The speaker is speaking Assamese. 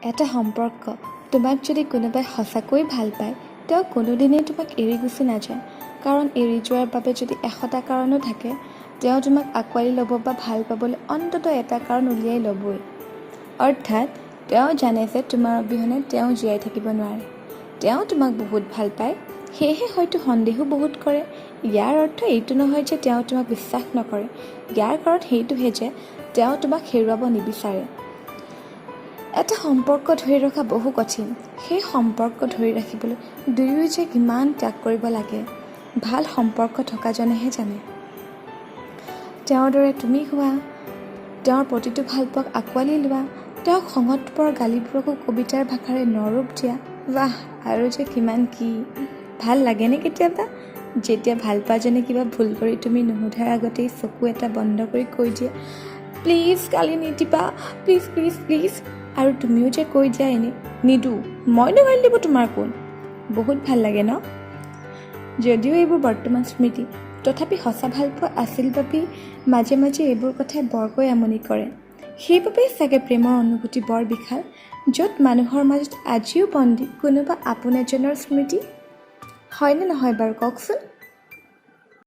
এটা সম্পৰ্ক তোমাক যদি কোনোবাই সঁচাকৈ ভাল পায় তেওঁ কোনোদিনেই তোমাক এৰি গুচি নাযায়। কাৰণ এৰি যোৱাৰ বাবে যদি 100টা কাৰণো থাকে তেওঁ তোমাক আঁকোৱালি ল'ব বা ভাল পাবলৈ অন্ততঃ এটা কাৰণ উলিয়াই ল'বই। অৰ্থাৎ তেওঁ জানে যে তোমাৰ অবিহনে তেওঁ জীয়াই থাকিব নোৱাৰে। তেওঁ তোমাক বহুত ভাল পায়, সেয়েহে হয়তো সন্দেহো বহুত কৰে। ইয়াৰ অৰ্থ এইটো নহয় যে তেওঁ তোমাক বিশ্বাস নকৰে, ইয়াৰ কাৰণ সেইটোহে যে তেওঁ তোমাক হেৰুৱাব নিবিচাৰে। এটা সম্পৰ্ক ধৰি ৰখা বহু কঠিন। সেই সম্পৰ্ক ধৰি ৰাখিবলৈ দুয়ো যে কিমান ত্যাগ কৰিব লাগে ভাল সম্পৰ্ক থকাজনেহে জানে। তেওঁৰ দৰে তুমি হোৱা, তেওঁৰ প্ৰতিটো ভালপোৱাক আঁকোৱালি লোৱা, তেওঁক খঙত পৰা গালিবোৰকো কবিতাৰ ভাষাৰে নৰূপ দিয়া। বাহ, আৰু যে কিমান কি ভাল লাগেনে কেতিয়াবা যেতিয়া ভালপোৱাজনে কিবা ভুল কৰি তুমি নুসুধাৰ আগতেই চকু এটা বন্ধ কৰি কৈ দিয়ে, প্লিজ গালি নিদিবা, প্লিজ প্লিজ প্লিজ। আৰু তুমিও যে কৈ দিয়া এনে, নিদো মইনো গালি দিব তোমাৰ কোন। বহুত ভাল লাগে ন? যদিও এইবোৰ বৰ্তমান স্মৃতি, তথাপি সঁচা ভালপোৱা আছিল বাবেই মাজে মাজে এইবোৰ কথাই বৰকৈ আমনি কৰে। সেইবাবেই চাগে প্ৰেমৰ অনুভূতি বৰ বিশাল, য'ত মানুহৰ মাজত আজিও বন্দী কোনোবা আপোন এজনৰ স্মৃতি। হয়নে নহয় বাৰু কওকচোন?